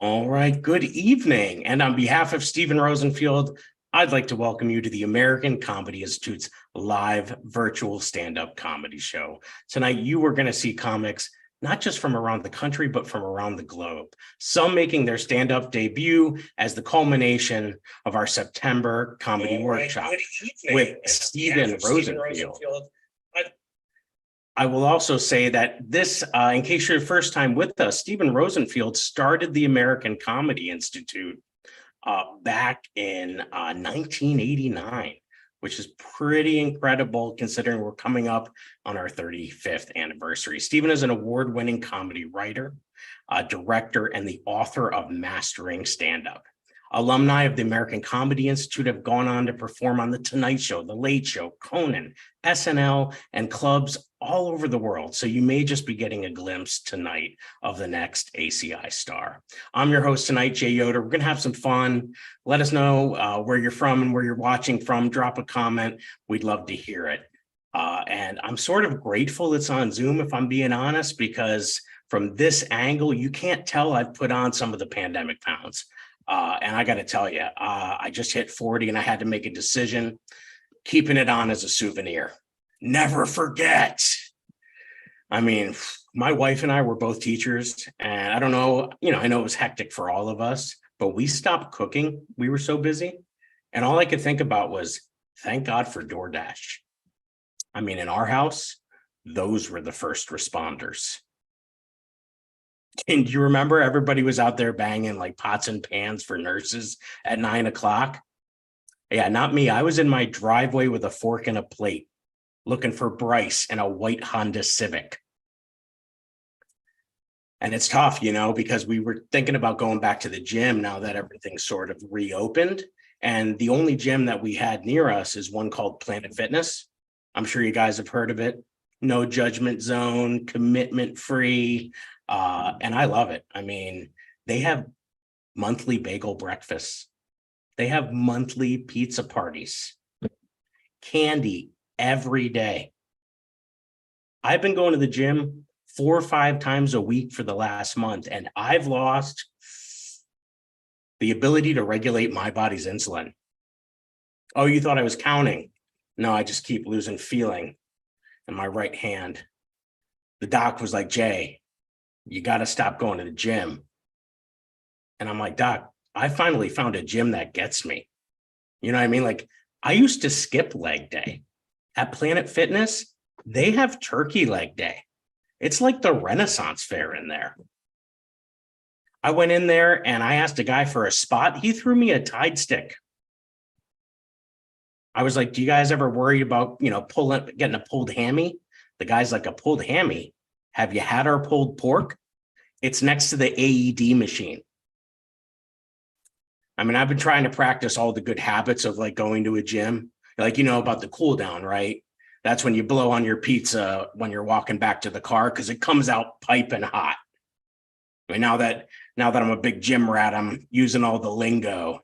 All right, good evening. And on behalf of Stephen Rosenfield, I'd like to welcome you to the American Comedy Institute's live virtual stand-up comedy show. Tonight, you are going to see comics not just from around the country, but from around the globe. Some making their stand-up debut as the culmination of our September comedy workshop with Stephen Rosenfield. I will also say that this, in case you're the first time with us, Stephen Rosenfield started the American Comedy Institute back in 1989, which is pretty incredible considering we're coming up on our 35th anniversary. Stephen is an award-winning comedy writer, director, and the author of Mastering Stand-Up. Alumni of the American Comedy Institute have gone on to perform on The Tonight Show, The Late Show, Conan, SNL, and clubs all over the world. So you may just be getting a glimpse tonight of the next ACI star. I'm your host tonight, Jay Yoder. We're going to have some fun. Let us know where you're from and where you're watching from. Drop a comment. We'd love to hear it. And I'm sort of grateful it's on Zoom, if I'm being honest, because from this angle, you can't tell I've put on some of the pandemic pounds. And I got to tell you, I just hit 40 and I had to make a decision, keeping it on as a souvenir. Never forget. I mean, my wife and I were both teachers, and I don't know, I know it was hectic for all of us, but we stopped cooking. We were so busy. And all I could think about was, thank God for DoorDash. I mean, in our house, those were the first responders. And do you remember everybody was out there banging like pots and pans for nurses at 9 o'clock? Yeah, not me. I was in my driveway with a fork and a plate looking for Bryce in a white Honda Civic. And it's tough, because we were thinking about going back to the gym now that everything's sort of reopened. And the only gym that we had near us is one called Planet Fitness. I'm sure you guys have heard of it. No judgment zone, commitment free. And I love it. I mean, they have monthly bagel breakfasts. They have monthly pizza parties, candy every day. I've been going to the gym 4 or 5 times a week for the last month, and I've lost the ability to regulate my body's insulin. Oh, you thought I was counting? No, I just keep losing feeling in my right hand. The doc was like, Jay, you got to stop going to the gym. And I'm like, Doc, I finally found a gym that gets me. You know what I mean? Like, I used to skip leg day. At Planet Fitness, they have turkey leg day. It's like the Renaissance fair in there. I went in there and I asked a guy for a spot. He threw me a Tide stick. I was like, do you guys ever worry about, getting a pulled hammy? The guy's like, a pulled hammy? Have you had our pulled pork? It's next to the AED machine. I mean, I've been trying to practice all the good habits of like going to a gym, like, about the cool down, right? That's when you blow on your pizza when you're walking back to the car because it comes out piping hot. I mean, now that I'm a big gym rat, I'm using all the lingo.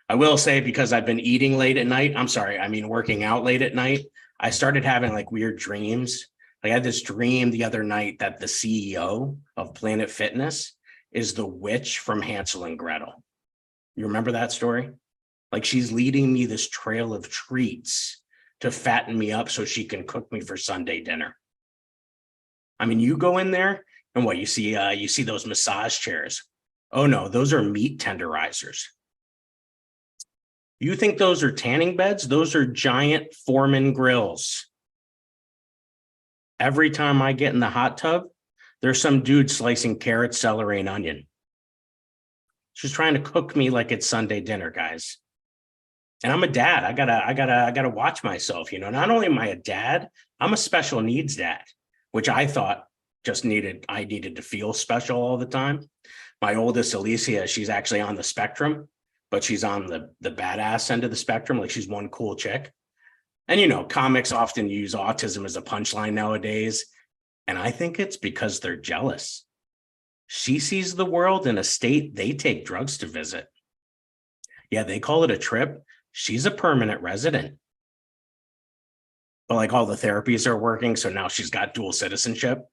I will say, because I've been eating late at night, working out late at night, I started having like weird dreams. Like, I had this dream the other night that the CEO of Planet Fitness is the witch from Hansel and Gretel. You remember that story? Like, she's leading me this trail of treats to fatten me up so she can cook me for Sunday dinner. I mean, you go in there and what you see those massage chairs. Oh no, those are meat tenderizers. You think those are tanning beds? Those are giant Foreman grills. Every time I get in the hot tub, there's some dude slicing carrots, celery, and onion. She's trying to cook me like it's Sunday dinner, guys. And I'm a dad. I gotta watch myself. Not only am I a dad, I'm a special needs dad, which I thought I needed to feel special all the time. My oldest, Alicia, she's actually on the spectrum, but she's on the badass end of the spectrum. Like, she's one cool chick. And, comics often use autism as a punchline nowadays. And I think it's because they're jealous. She sees the world in a state they take drugs to visit. Yeah, they call it a trip. She's a permanent resident. But like, all the therapies are working, so now she's got dual citizenship.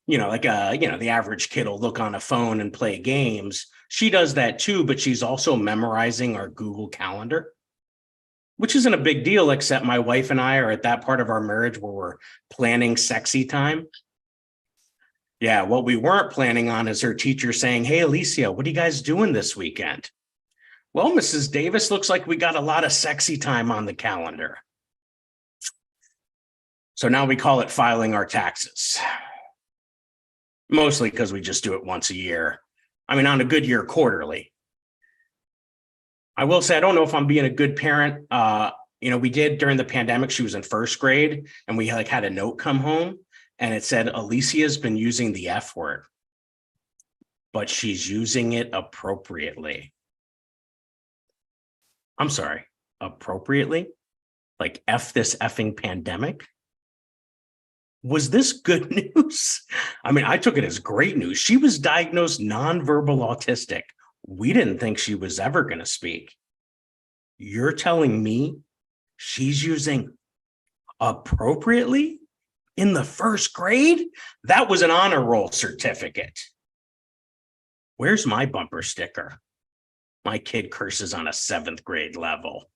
like the average kid will look on a phone and play games. She does that too, but she's also memorizing our Google Calendar, which isn't a big deal, except my wife and I are at that part of our marriage where we're planning sexy time. Yeah, what we weren't planning on is her teacher saying, "Hey, Alicia, what are you guys doing this weekend?" "Well, Mrs. Davis, looks like we got a lot of sexy time on the calendar." So now we call it filing our taxes. Mostly because we just do it once a year. I mean, on a good year, quarterly. I will say, I don't know if I'm being a good parent. We did during the pandemic. She was in first grade, and we had a note come home, and it said, "Alicia's been using the F word, but she's using it appropriately." I'm sorry, appropriately? Like F this effing pandemic? Was this good news? I mean, I took it as great news. She was diagnosed nonverbal autistic. We didn't think she was ever going to speak. You're telling me she's using appropriately in the first grade? That was an honor roll certificate. Where's my bumper sticker? My kid curses on a 7th grade level.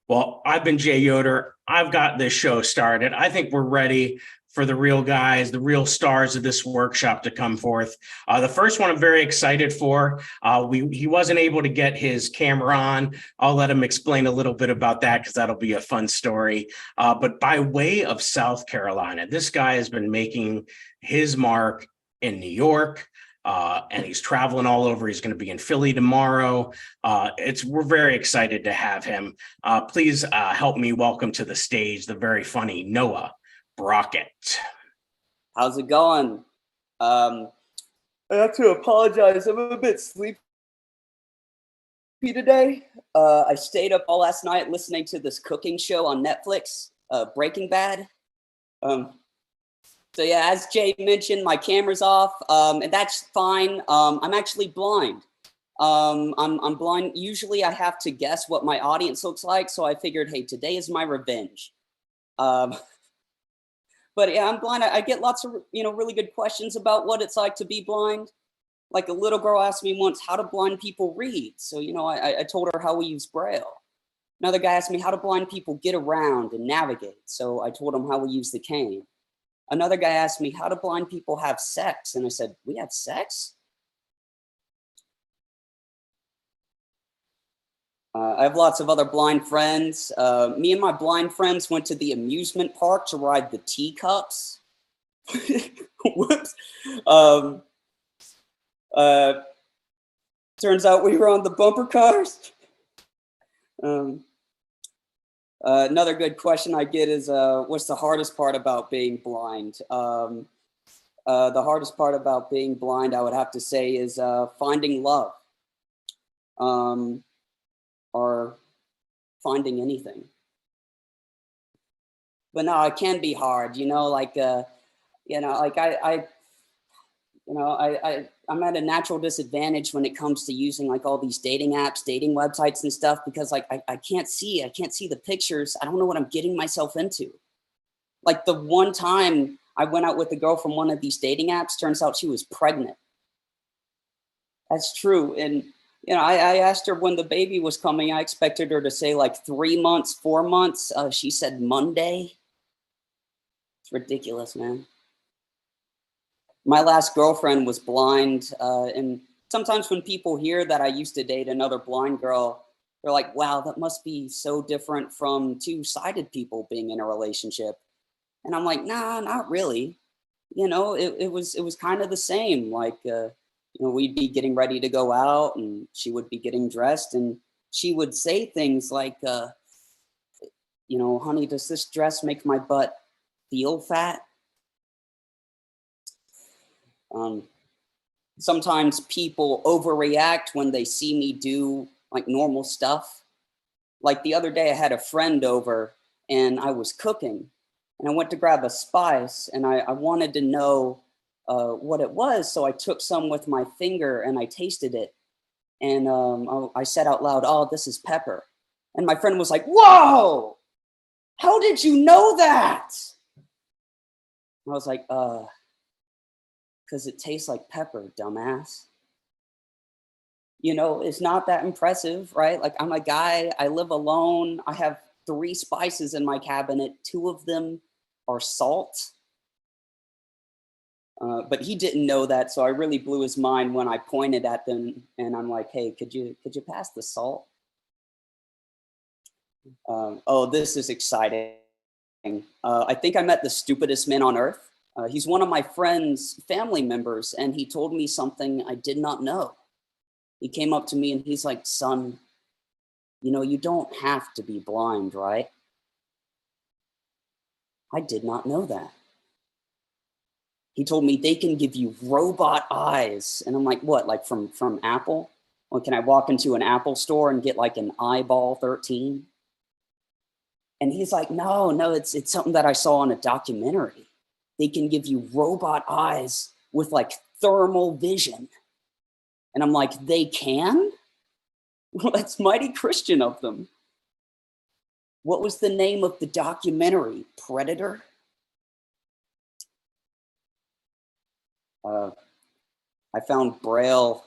Well, I've been Jay Yoder. I've got this show started. I think we're ready for the real guys, the real stars of this workshop to come forth. The first one I'm very excited for. He wasn't able to get his camera on. I'll let him explain a little bit about that because that'll be a fun story. But by way of South Carolina, this guy has been making his mark in New York. And he's traveling all over. He's going to be in Philly tomorrow. We're very excited to have him. Please help me welcome to the stage the very funny Noah Brockett. How's it going? I have to apologize. I'm a bit sleepy today. I stayed up all last night listening to this cooking show on Netflix, Breaking Bad. So yeah, as Jay mentioned, my camera's off, and that's fine. I'm actually blind. I'm blind. Usually I have to guess what my audience looks like. So I figured, hey, today is my revenge. But yeah, I'm blind. I get lots of, really good questions about what it's like to be blind. Like a little girl asked me once, how do blind people read? So, I told her how we use Braille. Another guy asked me, how do blind people get around and navigate? So I told him how we use the cane. Another guy asked me, how do blind people have sex? And I said, we have sex? I have lots of other blind friends. Me and my blind friends went to the amusement park to ride the teacups. Whoops. Turns out we were on the bumper cars. Another good question I get is, what's the hardest part about being blind? The hardest part about being blind, I would have to say, is finding love. Or finding anything. But no, it can be hard, I'm at a natural disadvantage when it comes to using like all these dating apps, dating websites and stuff, because like I can't see the pictures. I don't know what I'm getting myself into. Like the one time I went out with a girl from one of these dating apps, turns out she was pregnant. That's true. And I asked her when the baby was coming. I expected her to say like 3 months, 4 months. She said Monday. It's ridiculous, man. My last girlfriend was blind. And sometimes when people hear that I used to date another blind girl, they're like, wow, that must be so different from two-sided people being in a relationship. And I'm like, nah, not really. It was kind of the same. Like, we'd be getting ready to go out and she would be getting dressed and she would say things like, honey, does this dress make my butt feel fat? Sometimes people overreact when they see me do like normal stuff. Like the other day I had a friend over and I was cooking and I went to grab a spice and I wanted to know what it was. So I took some with my finger and I tasted it. And I said out loud, oh, this is pepper. And my friend was like, whoa, how did you know that? I was like, Because it tastes like pepper, dumbass. You know, it's not that impressive, right? Like, I'm a guy, I live alone, I have 3 spices in my cabinet, 2 of them are salt. But he didn't know that, so I really blew his mind when I pointed at them and I'm like, "Hey, could you pass the salt?" Oh, this is exciting. I think I met the stupidest man on earth. He's one of my friend's family members, and he told me something I did not know. He came up to me and he's like, "Son, you know, you don't have to be blind, right?" I did not know that. He told me they can give you robot eyes. And I'm like, what, like from Apple? Well, can I walk into an Apple store and get like an eyeball 13? And he's like, no, it's something that I saw on a documentary. They can give you robot eyes with like thermal vision. And I'm like, they can? Well, that's mighty Christian of them. What was the name of the documentary? Predator? I found Braille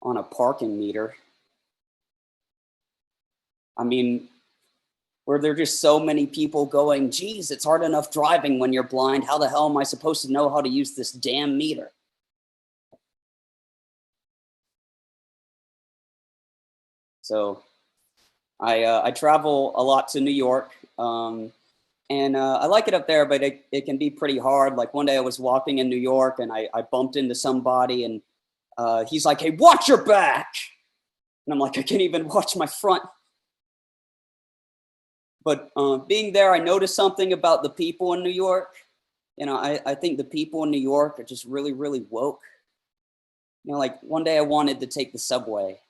on a parking meter. I mean, were there just so many people going, geez, it's hard enough driving when you're blind. How the hell am I supposed to know how to use this damn meter? So I travel a lot to New York, and I like it up there, but it can be pretty hard. Like one day I was walking in New York and I bumped into somebody and he's like, "Hey, watch your back." And I'm like, I can't even watch my front. But being there, I noticed something about the people in New York. You know, I think the people in New York are just really, really woke. You know, like one day I wanted to take the subway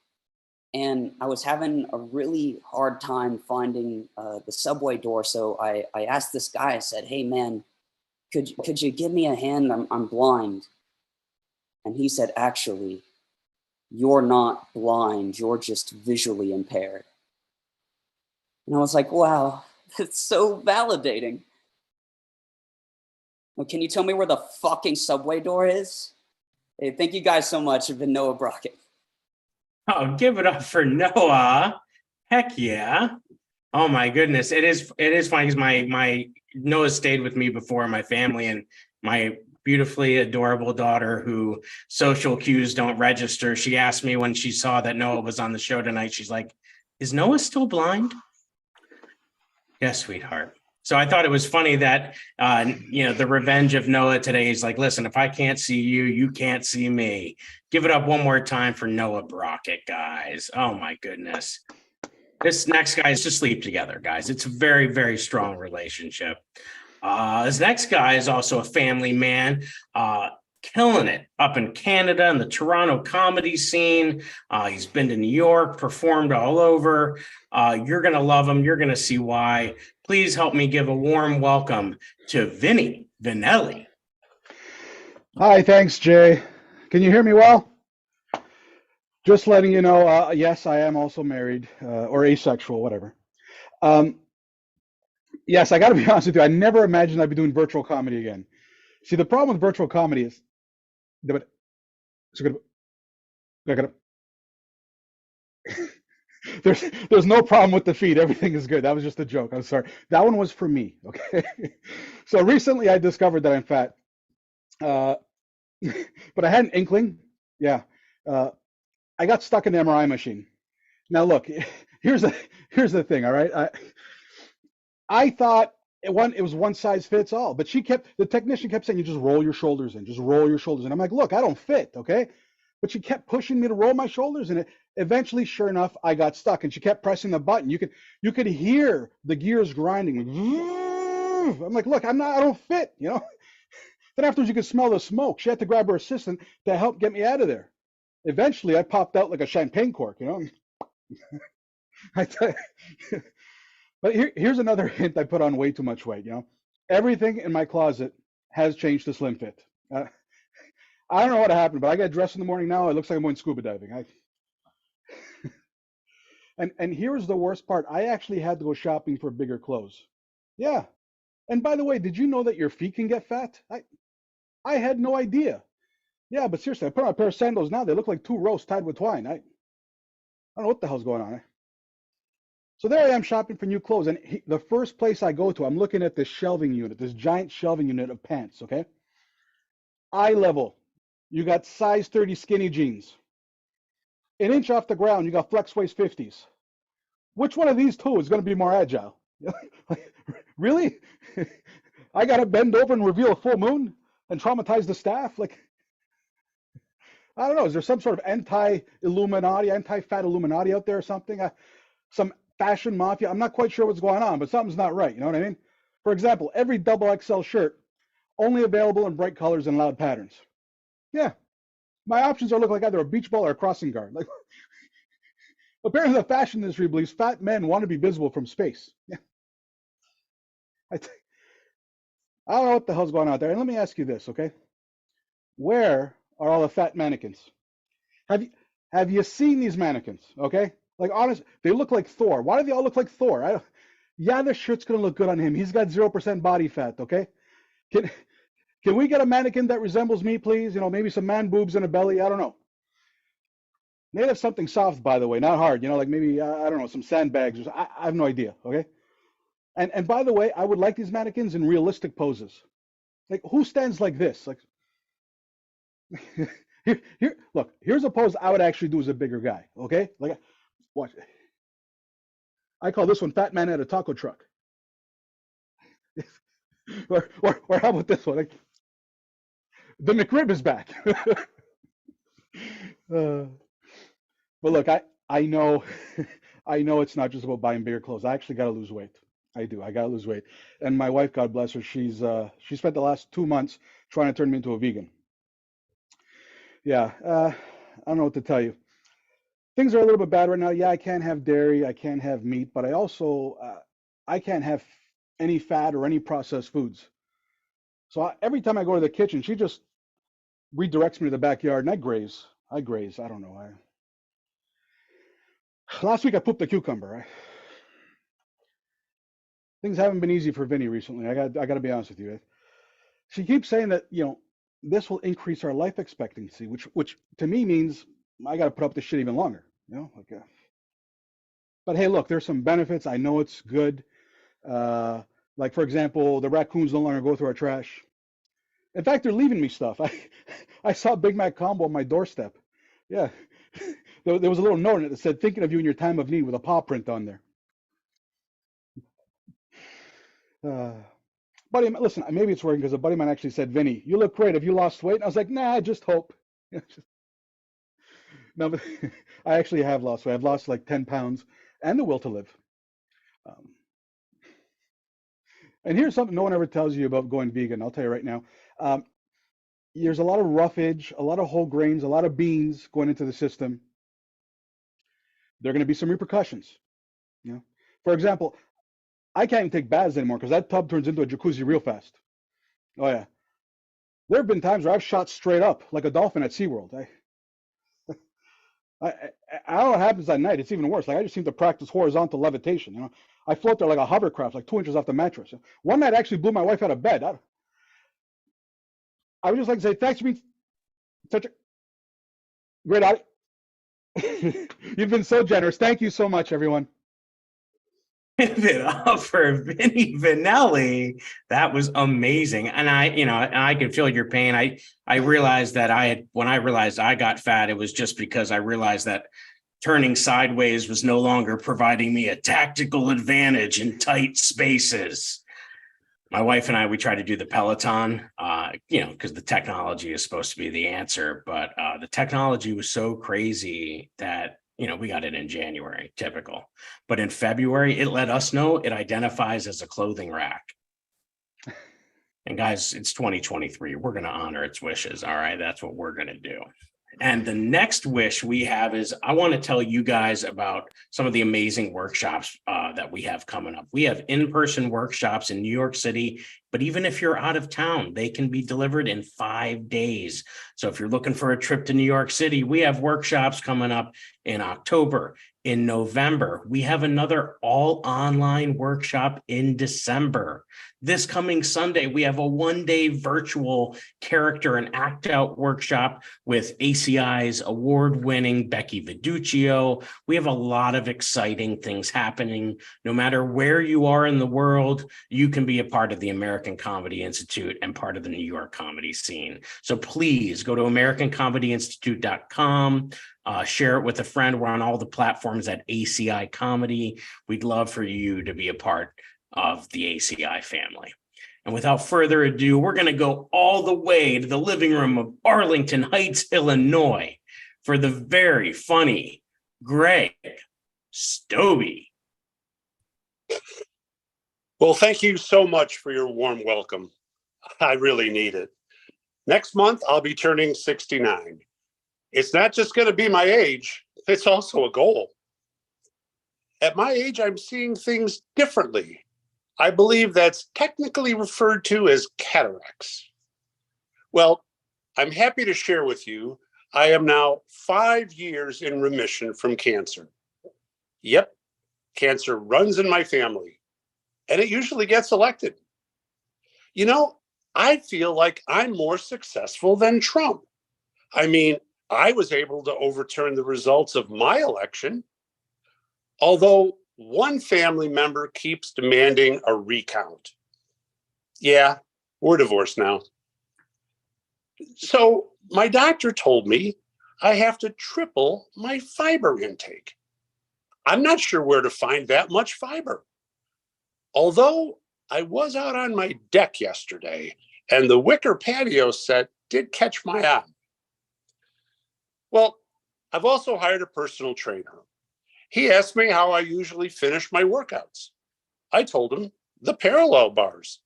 and I was having a really hard time finding the subway door. So I asked this guy, I said, "Hey man, could you give me a hand? I'm blind." And he said, "Actually, you're not blind, you're just visually impaired." And I was like, wow, that's so validating. Well, can you tell me where the fucking subway door is? Hey, thank you guys so much. I've been Noah Brockett. Oh, give it up for Noah. Heck yeah. Oh my goodness. It is funny because my Noah stayed with me before, my family, and my beautifully adorable daughter who social cues don't register. She asked me when she saw that Noah was on the show tonight, she's like, "Is Noah still blind?" Yes, sweetheart. So I thought it was funny that the revenge of Noah today is like, listen, if I can't see you, you can't see me. Give it up one more time for Noah Brockett, guys. Oh my goodness. This next guy is to sleep together, guys. It's a very, very strong relationship. This next guy is also a family man, killing it up in Canada in the Toronto comedy scene. He's been to New York, performed all over. You're going to love him. You're going to see why. Please help me give a warm welcome to Vinny Vinelli. Hi, thanks, Jay. Can you hear me well? Just letting you know, yes, I am also married or asexual, whatever. Yes, I got to be honest with you. I never imagined I'd be doing virtual comedy again. See, the problem with virtual comedy is, there's no problem with the feed. Everything is good. That was just a joke. I'm sorry. That one was for me. Okay. So recently I discovered that I'm fat, but I had an inkling. Yeah. I got stuck in the MRI machine. Now look, here's the thing. All right. I thought it was one size fits all, but the technician kept saying, "You just roll your shoulders in, just roll your shoulders in." I'm like, "Look, I don't fit, okay?" But she kept pushing me to roll my shoulders, and eventually, sure enough, I got stuck. And she kept pressing the button. You could hear the gears grinding. I'm like, "Look, I don't fit, you know." Then afterwards, you could smell the smoke. She had to grab her assistant to help get me out of there. Eventually, I popped out like a champagne cork, you know. I tell you. But here's another hint. I put on way too much weight, you know. Everything in my closet has changed to slim fit. I don't know what happened, but I get dressed in the morning now. It looks like I'm going scuba diving. And here's the worst part. I actually had to go shopping for bigger clothes. Yeah. And by the way, did you know that your feet can get fat? I had no idea. Yeah, but seriously, I put on a pair of sandals now. They look like two roasts tied with twine. I don't know what the hell's going on. So there I am shopping for new clothes. And the first place I go to, I'm looking at this shelving unit, this giant shelving unit of pants, okay? Eye level, you got size 30 skinny jeans. An inch off the ground, you got flex waist 50s. Which one of these two is going to be more agile? Really? I got to bend over and reveal a full moon and traumatize the staff? Like, I don't know. Is there some sort of anti-Illuminati, anti-fat Illuminati out there or something? Some fashion mafia? I'm not quite sure what's going on, but something's not right. You know what I mean? For example, every double XL shirt only available in bright colors and loud patterns. Yeah. My options are look like either a beach ball or a crossing guard. Like, apparently the fashion industry believes fat men want to be visible from space. Yeah. I don't know what the hell's going on there. And let me ask you this, okay? Where are all the fat mannequins? Have you seen these mannequins? Okay, like honest, they look like Thor. Why do they all look like Thor? Yeah, the shirt's gonna look good on him. He's got 0% body fat. Okay, can we get a mannequin that resembles me, please? You know, maybe some man boobs and a belly. I don't know. Maybe have something soft, by the way, not hard. You know, like maybe I don't know, some sandbags. I have no idea. Okay, and by the way, I would like these mannequins in realistic poses. Like who stands like this? Like. Look, here's a pose I would actually do as a bigger guy, okay? Like, watch. I call this one Fat Man at a Taco Truck. or how about this one? Like, the McRib is back. But look, I know I know it's not just about buying bigger clothes. I actually got to lose weight. I do. I got to lose weight. And my wife, God bless her, she spent the last 2 months trying to turn me into a vegan. Yeah, I don't know what to tell you. Things are a little bit bad right now. Yeah, I can't have dairy, I can't have meat, but I also I can't have any fat or any processed foods. So every time I go to the kitchen, she just redirects me to the backyard, and I graze. I graze. I don't know. Last week I pooped a cucumber. Things haven't been easy for Vinny recently. I got to be honest with you. She keeps saying that this will increase our life expectancy, which to me means I got to put up this shit even longer, But hey, look, there's some benefits. I know it's good. Like for example, the raccoons no longer go through our trash. In fact, they're leaving me stuff. I saw Big Mac combo on my doorstep. Yeah, there was a little note in it that said, "Thinking of you in your time of need," with a paw print on there. Buddy, listen, maybe it's working because a buddy of mine actually said, "Vinny, you look great. Have you lost weight?" And I was like, "Nah, just hope." No, but I actually have lost weight. I've lost like 10 pounds and the will to live. And here's something no one ever tells you about going vegan. I'll tell you right now. There's a lot of roughage, a lot of whole grains, a lot of beans going into the system. There are going to be some repercussions. For example, I can't even take baths anymore because that tub turns into a jacuzzi real fast. Oh yeah. There have been times where I've shot straight up like a dolphin at SeaWorld. I don't know what happens at night. It's even worse. Like I just seem to practice horizontal levitation. I float there like a hovercraft, like 2 inches off the mattress. One night I actually blew my wife out of bed. I would just like to say thanks for being such a great audience. You've been so generous. Thank you so much, everyone. Give it up for Vinny Vanelli. That was amazing. And I can feel your pain. I realized that when I realized I got fat, it was just because I realized that turning sideways was no longer providing me a tactical advantage in tight spaces. My wife and I, we try to do the Peloton, because the technology is supposed to be the answer, but the technology was so crazy that we got it in January, typical. But in February, it let us know it identifies as a clothing rack. And guys, it's 2023. We're going to honor its wishes. All right. That's what we're going to do. And the next wish we have is I want to tell you guys about some of the amazing workshops that we have coming up. We have in-person workshops in New York City, but even if you're out of town, they can be delivered in 5 days. So if you're looking for a trip to New York City, we have workshops coming up in October, in November. We have another all online workshop in December. This coming Sunday, we have a one-day virtual character and act out workshop with ACI's award-winning Becky Viduccio. We have a lot of exciting things happening. No matter where you are in the world, you can be a part of the American Comedy Institute and part of the New York comedy scene. So please go to AmericanComedyInstitute.com. Share it with a friend. We're on all the platforms at ACI Comedy. We'd love for you to be a part of the ACI family. And without further ado, we're going to go all the way to the living room of Arlington Heights, Illinois, for the very funny Greg Stobbe. Well, thank you so much for your warm welcome. I really need it. Next month, I'll be turning 69. It's not just going to be my age, it's also a goal. At my age, I'm seeing things differently. I believe that's technically referred to as cataracts. Well, I'm happy to share with you, I am now 5 years in remission from cancer. Yep, cancer runs in my family, and it usually gets elected. You know, I feel like I'm more successful than Trump. I mean, I was able to overturn the results of my election, although one family member keeps demanding a recount. Yeah, we're divorced now. So my doctor told me I have to triple my fiber intake. I'm not sure where to find that much fiber. Although I was out on my deck yesterday and the wicker patio set did catch my eye. Well, I've also hired a personal trainer. He asked me how I usually finish my workouts. I told him the parallel bars.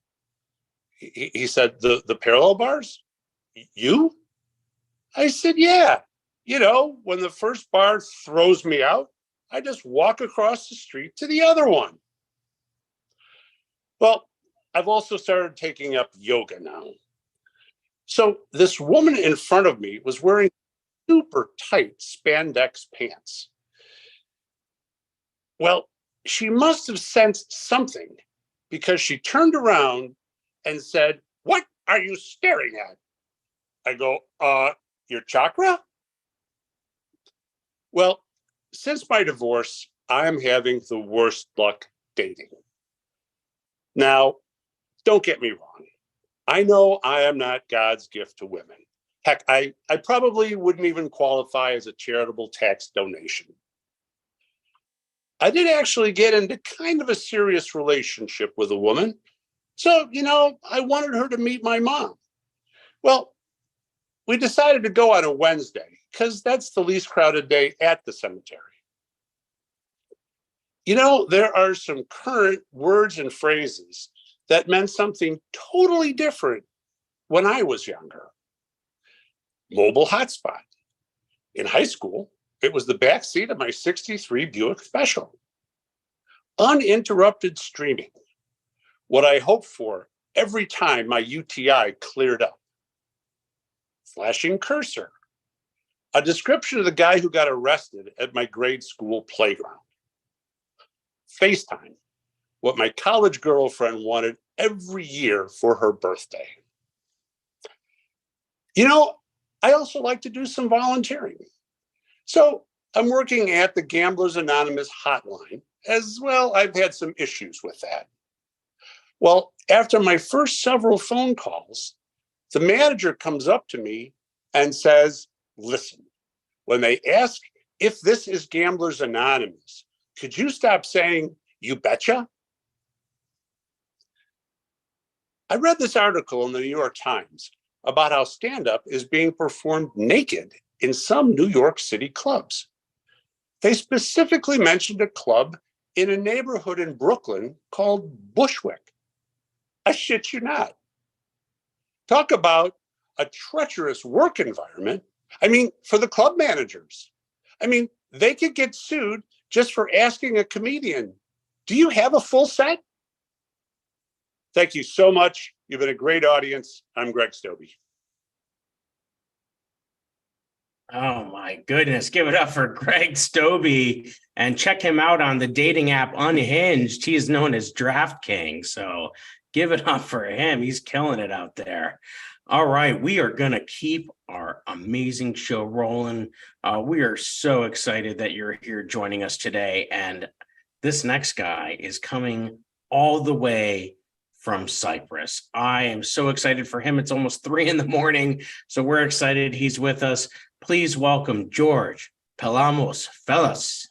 He said, the parallel bars? You? I said, yeah. You know, when the first bar throws me out, I just walk across the street to the other one. Well, I've also started taking up yoga now. So this woman in front of me was wearing super tight spandex pants. Well, she must have sensed something because she turned around and said, "What are you staring at?" I go, your chakra? Well, since my divorce, I'm having the worst luck dating. Now, don't get me wrong. I know I am not God's gift to women. Heck, I probably wouldn't even qualify as a charitable tax donation. I did actually get into kind of a serious relationship with a woman. So, you know, I wanted her to meet my mom. Well, we decided to go on a Wednesday because that's the least crowded day at the cemetery. You know, there are some current words and phrases that meant something totally different when I was younger. Mobile hotspot. In high school, it was the back seat of my 63 Buick Special. Uninterrupted streaming. What I hoped for every time my UTI cleared up. Flashing cursor. A description of the guy who got arrested at my grade school playground. FaceTime. What my college girlfriend wanted every year for her birthday. You know, I also like to do some volunteering. So I'm working at the Gamblers Anonymous hotline. As well, I've had some issues with that. Well, after my first several phone calls, the manager comes up to me and says, "Listen, when they ask if this is Gamblers Anonymous, could you stop saying, 'You betcha'?" I read this article in the New York Times about how stand-up is being performed naked in some New York City clubs. They specifically mentioned a club in a neighborhood in Brooklyn called Bushwick. I shit you not. Talk about a treacherous work environment. I mean, for the club managers. I mean, they could get sued just for asking a comedian, "Do you have a full set?" Thank you so much. You've been a great audience. I'm Greg Stobbe. Oh my goodness. Give it up for Greg Stobbe. And check him out on the dating app Unhinged. He is known as Draft King. So give it up for him. He's killing it out there. All right, we are going to keep our amazing show rolling. We are so excited that you're here joining us today. And this next guy is coming all the way from Cyprus. I am so excited for him. It's almost 3 a.m. So we're excited he's with us. Please welcome George Pelamos Fellas.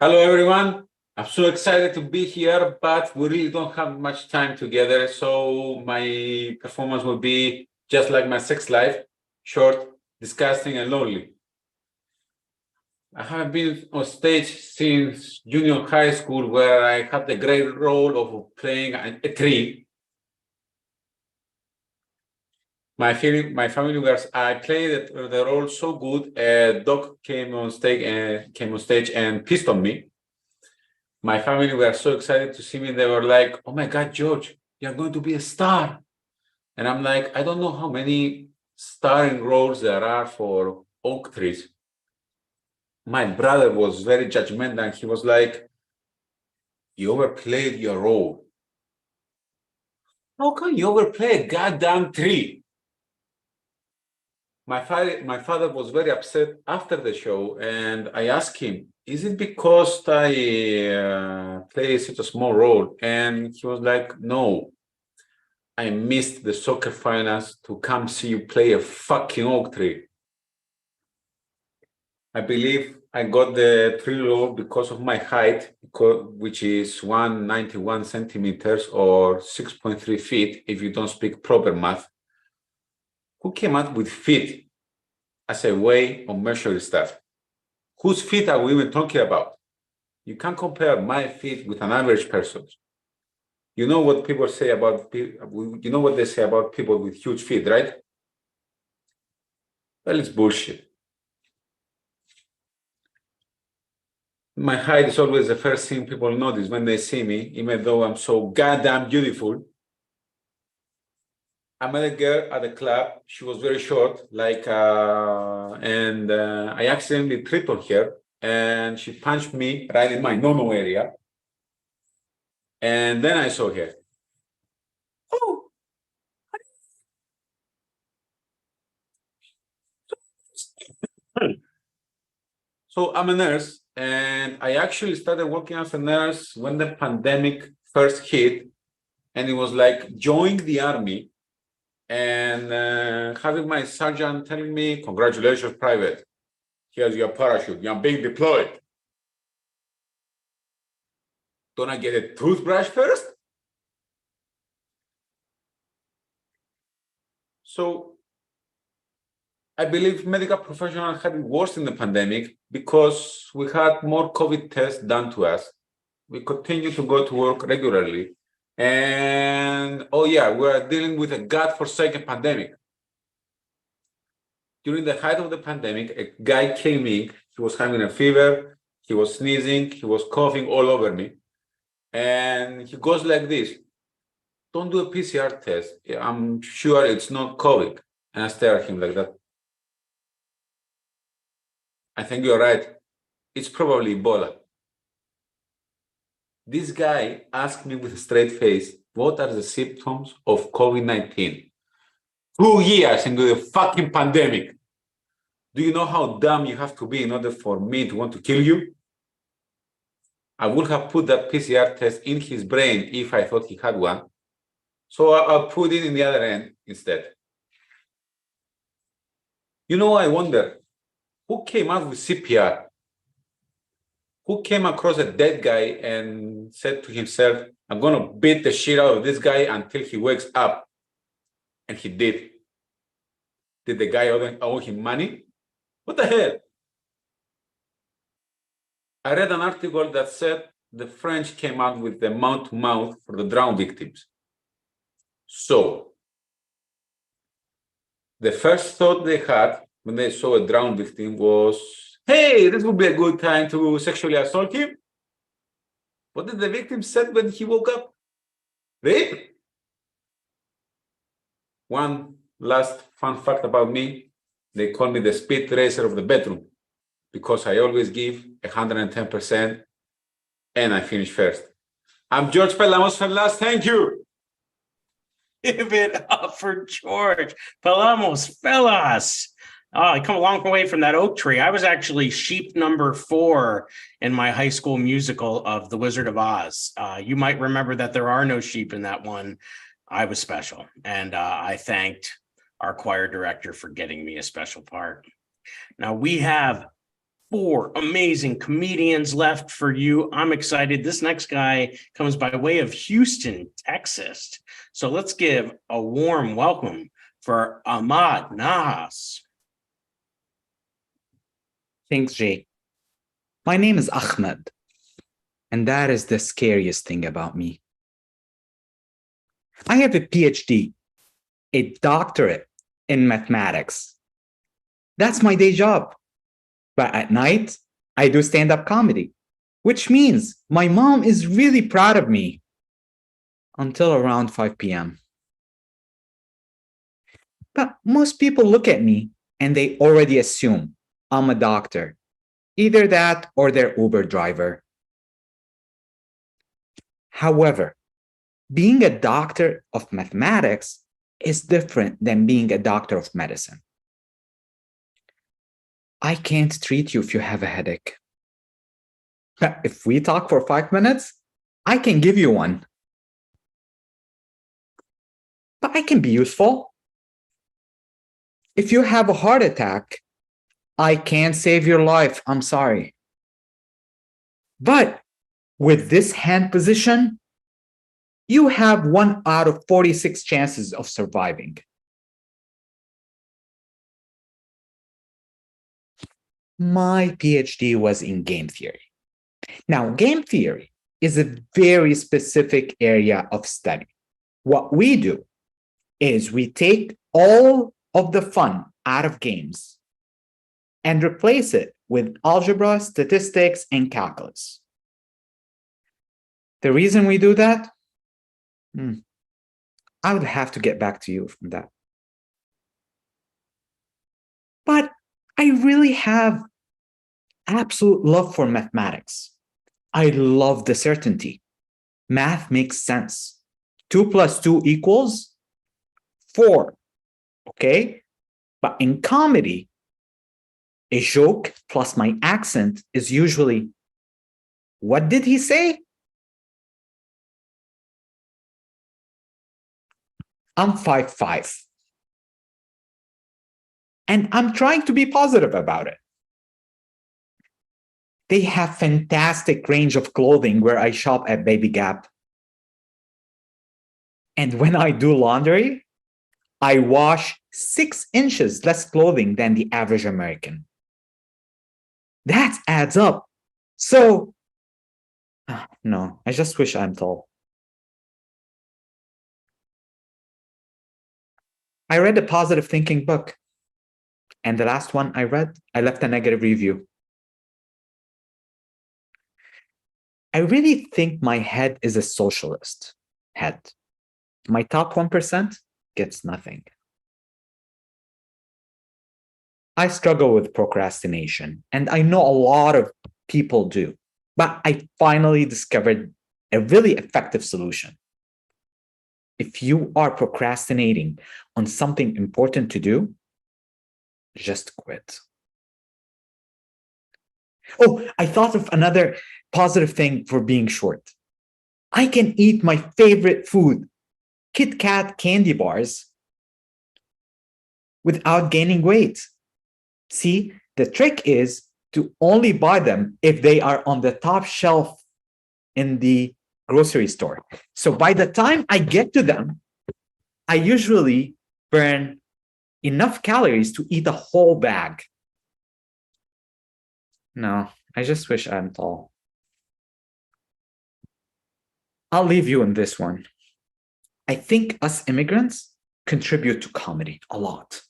Hello, everyone. I'm so excited to be here, but we really don't have much time together. So my performance will be just like my sex life, short, disgusting, and lonely. I haven't been on stage since junior high school, where I had the great role of playing a tree. My family was, I played the role so good, a dog came on stage and pissed on me. My family were so excited to see me. They were like, "Oh my God, George, you're going to be a star." And I'm like, I don't know how many starring roles there are for oak trees. My brother was very judgmental, and he was like, "You overplayed your role. How can you overplay a goddamn tree?" My father was very upset after the show, and I asked him, "Is it because I play such a small role?" And he was like, "No, I missed the soccer finals to come see you play a fucking oak tree." I believe I got the tree role because of my height, which is 191 centimeters or 6.3 feet if you don't speak proper math. Who came up with feet as a way of measuring stuff? Whose feet are we even talking about? You can't compare my feet with an average person's. You know what people say about people, you know what they say about people with huge feet, right? Well, it's bullshit. My height is always the first thing people notice when they see me, even though I'm so goddamn beautiful. I met a girl at a club. She was very short, and I accidentally tripped on her, and she punched me right in my no-no area. And then I saw her. Oh. So I'm a nurse, and I actually started working as a nurse when the pandemic first hit, and it was like join the army and having my sergeant telling me, "Congratulations, private. Here's your parachute. You're being deployed. Don't I get a toothbrush first?" So I believe medical professionals had it worse in the pandemic because we had more COVID tests done to us. We continue to go to work regularly. And oh yeah, we are dealing with a godforsaken pandemic. During the height of the pandemic, a guy came in, he was having a fever, he was sneezing, he was coughing all over me. And he goes like this, "Don't do a PCR test. I'm sure it's not COVID." And I stare at him like that. "I think you're right. It's probably Ebola." This guy asked me with a straight face, "What are the symptoms of COVID-19? 2 years into the fucking pandemic. Do you know how dumb you have to be in order for me to want to kill you?" I would have put that PCR test in his brain if I thought he had one. So I'll put it in the other end instead. You know, I wonder, who came up with CPR? Who came across a dead guy and said to himself, "I'm going to beat the shit out of this guy until he wakes up"? And he did. Did the guy owe him money? What the hell? I read an article that said the French came out with the mouth-to-mouth for the drowned victims. So, the first thought they had when they saw a drowned victim was, "Hey, this would be a good time to sexually assault him." What did the victim say when he woke up? Rape? One last fun fact about me, they call me the speed racer of the bedroom. because I always give 110% and I finish first. I'm George Pelamos Ferlas. Thank you. Give it up for George Pelamos Fellas. Oh, I come a long way from that oak tree. I was actually sheep number 4 in my high school musical of The Wizard of Oz. You might remember that there are no sheep in that one. I was special, and I thanked our choir director for getting me a special part. Now we have 4 amazing comedians left for you. I'm excited. This next guy comes by way of Houston, Texas. So let's give a warm welcome for Ahmad Nahas. Thanks, Jay. My name is Ahmed, and that is the scariest thing about me. I have a PhD, a doctorate in mathematics. That's my day job. But at night, I do stand-up comedy, which means my mom is really proud of me until around 5 p.m. But most people look at me and they already assume I'm a doctor, either that or their Uber driver. However, being a doctor of mathematics is different than being a doctor of medicine. I can't treat you if you have a headache. But if we talk for 5 minutes, I can give you one. But I can be useful. If you have a heart attack, I can't save your life. I'm sorry. But with this hand position, you have 1 out of 46 chances of surviving. My PhD was in game theory. Now, game theory is a very specific area of study. What we do is we take all of the fun out of games and replace it with algebra, statistics, and calculus. The reason we do that? I would have to get back to you from that. But I really have absolute love for mathematics. I love the certainty. Math makes sense. 2 + 2 = 4. Okay? But in comedy, a joke plus my accent is usually, what did he say? I'm 5'5". And I'm trying to be positive about it. They have fantastic range of clothing where I shop at Baby Gap. And when I do laundry, I wash 6 inches less clothing than the average American. That adds up. So, no, I just wish I'm tall. I read a positive thinking book. And the last one I read, I left a negative review. I really think my head is a socialist head. My top 1% gets nothing. I struggle with procrastination, and I know a lot of people do, but I finally discovered a really effective solution. If you are procrastinating on something important to do, just quit. Oh, I thought of another positive thing for being short. I can eat my favorite food, Kit Kat candy bars, without gaining weight. See, the trick is to only buy them if they are on the top shelf in the grocery store. So by the time I get to them, I usually burn enough calories to eat a whole bag. No, I just wish I'm tall. I'll leave you in this one. I think us immigrants contribute to comedy a lot.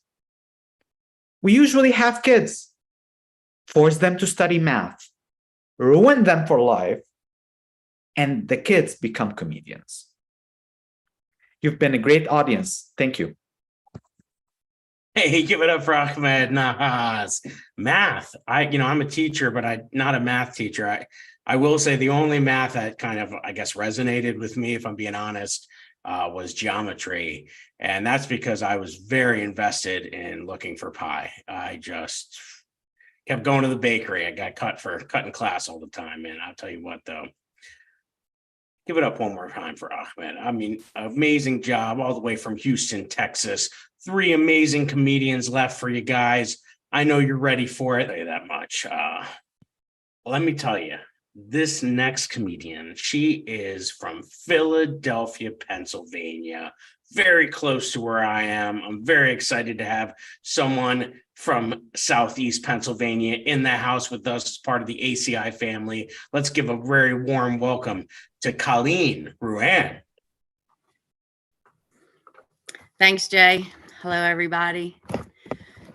We usually have kids, force them to study math, ruin them for life, and the kids become comedians. You've been a great audience. Thank you. Hey, give it up for Ahmed Nahas. Math. I'm a teacher, but I'm not a math teacher. I will say the only math that kind of, I guess, resonated with me, if I'm being honest, was geometry. And that's because I was very invested in looking for pi. I just kept going to the bakery. I got cut for cutting class all the time, man. I'll tell you what, though. Give it up one more time for Ahmed. I mean, amazing job all the way from Houston, Texas. 3 amazing comedians left for you guys. I know you're ready for it. I'll tell you that much. Let me tell you, this next comedian, she is from Philadelphia, Pennsylvania, very close to where I am. I'm very excited to have someone from Southeast Pennsylvania in the house with us as part of the ACI family. Let's give a very warm welcome to Colleen Ruan. Thanks, Jay. Hello, everybody.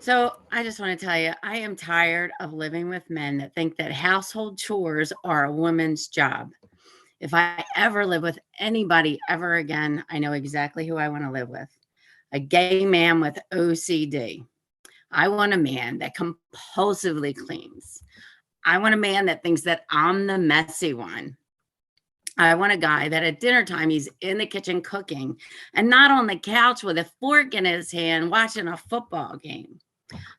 So I just want to tell you, I am tired of living with men that think that household chores are a woman's job. If I ever live with anybody ever again, I know exactly who I want to live with. A gay man with OCD. I want a man that compulsively cleans. I want a man that thinks that I'm the messy one. I want a guy that at dinner time, he's in the kitchen cooking and not on the couch with a fork in his hand watching a football game.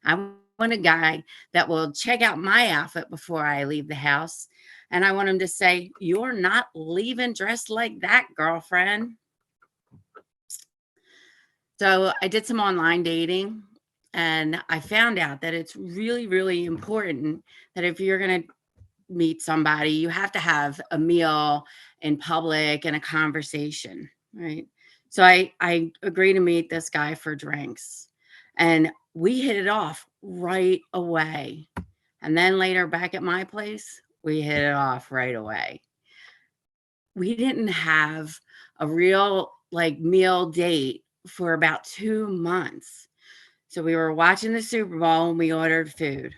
I want a guy that will check out my outfit before I leave the house. And I want him to say, "You're not leaving dressed like that, girlfriend." So I did some online dating and I found out that it's really, really important that if you're going to meet somebody, you have to have a meal in public and a conversation, right? So I agreed to meet this guy for drinks and we hit it off right away. And then later back at my place, we hit it off right away. We didn't have a real meal date for about 2 months. So we were watching the Super Bowl and we ordered food.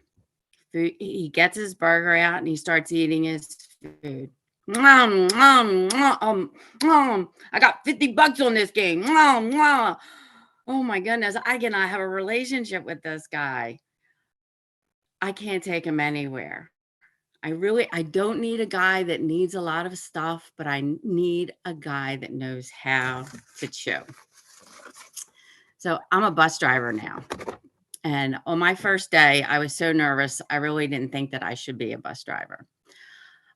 He gets his burger out and he starts eating his food. I got $50 on this game. Oh my goodness, I cannot have a relationship with this guy. I can't take him anywhere. I don't need a guy that needs a lot of stuff, but I need a guy that knows how to chew. So I'm a bus driver now. And on my first day, I was so nervous. I really didn't think that I should be a bus driver.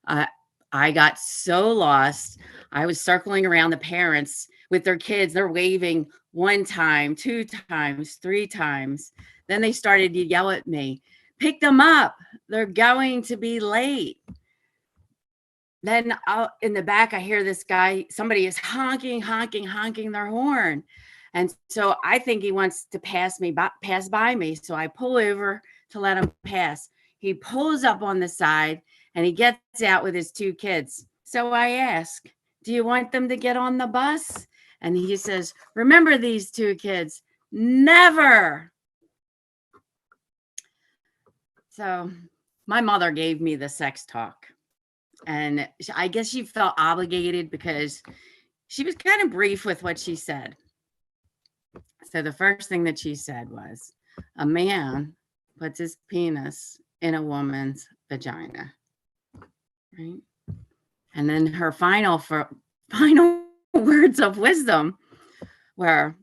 I got so lost. I was circling around the parents with their kids. They're waving 1 time, 2 times, 3 times. Then they started to yell at me, "Pick them up. They're going to be late." Then in the back, I hear this guy, somebody is honking their horn. And so I think he wants to pass by me. So I pull over to let him pass. He pulls up on the side and he gets out with his 2 kids. So I ask, "Do you want them to get on the bus?" And he says, "Remember these 2 kids, never." So my mother gave me the sex talk. And I guess she felt obligated because she was kind of brief with what she said. So the first thing that she said was, "A man puts his penis in a woman's vagina." Right? And then her final words of wisdom were,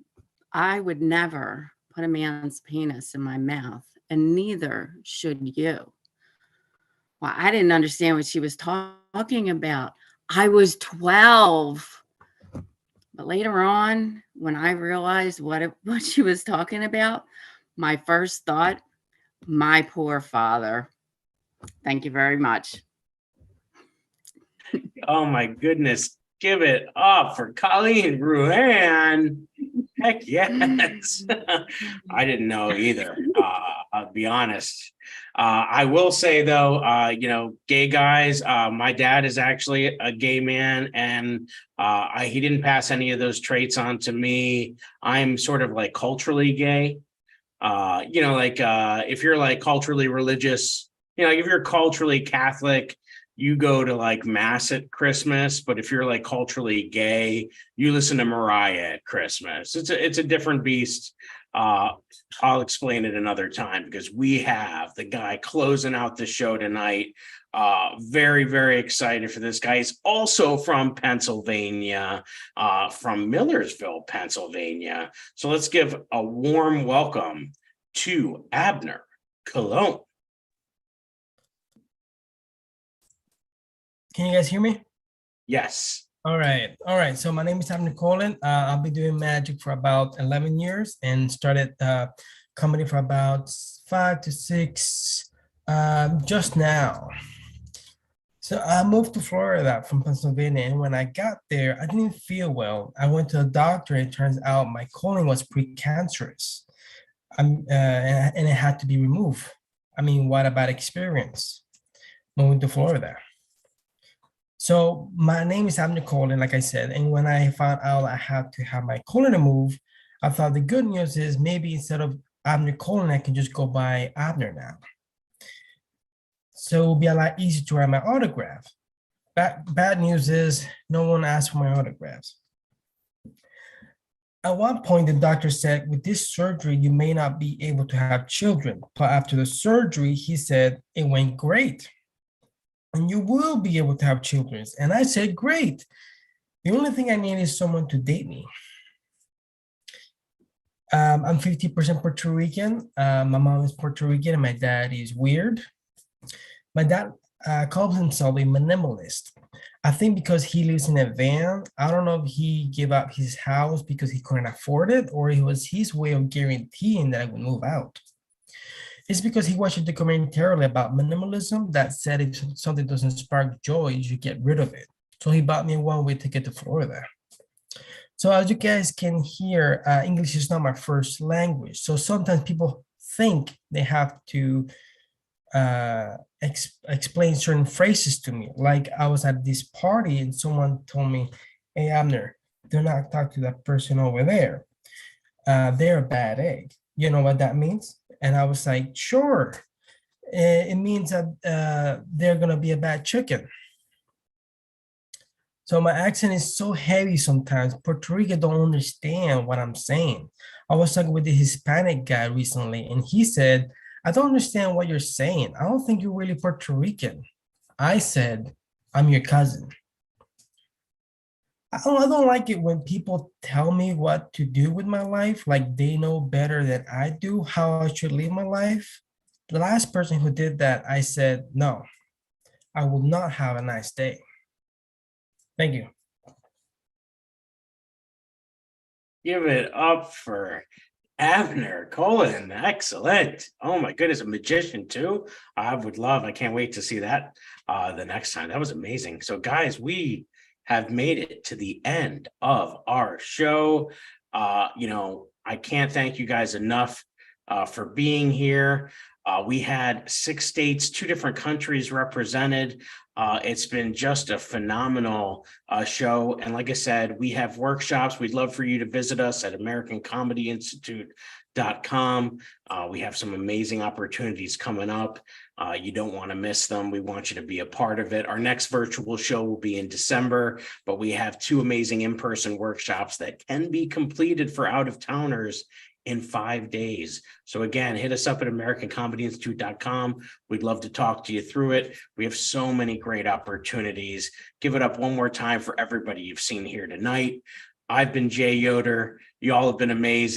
"I would never put a man's penis in my mouth, and neither should you." Well, I didn't understand what she was talking about. I was 12. But later on, when I realized what she was talking about, my first thought, my poor father. Thank you very much. Oh my goodness. Give it up for Colleen Ruan. Heck yes. I didn't know either. I'll be honest. I will say though, gay guys, my dad is actually a gay man and he didn't pass any of those traits on to me. I'm sort of like culturally gay. If you're like culturally religious, if you're culturally Catholic, you go to like mass at Christmas, but if you're like culturally gay, you listen to Mariah at Christmas. It's a different beast. I'll explain it another time because we have the guy closing out the show tonight. Very, very excited for this guy. He's also from Pennsylvania, from Millersville, Pennsylvania. So let's give a warm welcome to Abner Cologne. Can you guys hear me? Yes. All right. So my name is Abner Colin. I've been doing magic for about 11 years and started comedy for about 5 to 6 just now. So I moved to Florida from Pennsylvania, and when I got there, I didn't feel well. I went to a doctor, and it turns out my colon was precancerous, and it had to be removed. I mean, what a bad experience moving to Florida. So my name is Abner Colin, like I said, and when I found out I had to have my colon removed, I thought the good news is maybe instead of Abner Colin, I can just go by Abner now. So it'll be a lot easier to write my autograph. Bad news is no one asked for my autographs. At one point, the doctor said, with this surgery, you may not be able to have children. But after the surgery, he said, it went great. And you will be able to have children. And I said, great. The only thing I need is someone to date me. I'm 50% Puerto Rican. My mom is Puerto Rican and my dad is weird. My dad calls himself a minimalist. I think because he lives in a van. I don't know if he gave up his house because he couldn't afford it, or it was his way of guaranteeing that I would move out. It's because he watched a documentary about minimalism that said if something doesn't spark joy, you should get rid of it. So he bought me a one-way ticket to Florida. So as you guys can hear, English is not my first language. So sometimes people think they have to explain certain phrases to me. Like I was at this party and someone told me, hey, Abner, do not talk to that person over there. They're a bad egg. You know what that means? And I was like, sure. It means that they're going to be a bad chicken. So my accent is so heavy sometimes. Puerto Rican don't understand what I'm saying. I was talking with the Hispanic guy recently, and he said, I don't understand what you're saying. I don't think you're really Puerto Rican. I said, I'm your cousin. I don't like it when people tell me what to do with my life, like they know better than I do how I should live my life. The last person who did that, I said, no, I will not have a nice day. Thank you. Give it up for Abner Colin. Excellent. Oh my goodness, a magician too. I can't wait to see that the next time. That was amazing. So guys, we have made it to the end of our show. I can't thank you guys enough for being here. We had 6 states, 2 different countries represented. It's been just a phenomenal show. And like I said, we have workshops. We'd love for you to visit us at AmericanComedyInstitute.com. We have some amazing opportunities coming up. You don't want to miss them. We want you to be a part of it. Our next virtual show will be in December, but we have 2 amazing in-person workshops that can be completed for out-of-towners in 5 days. So again, hit us up at AmericanComedyInstitute.com. We'd love to talk to you through it. We have so many great opportunities. Give it up one more time for everybody you've seen here tonight. I've been Jay Yoder. You all have been amazing.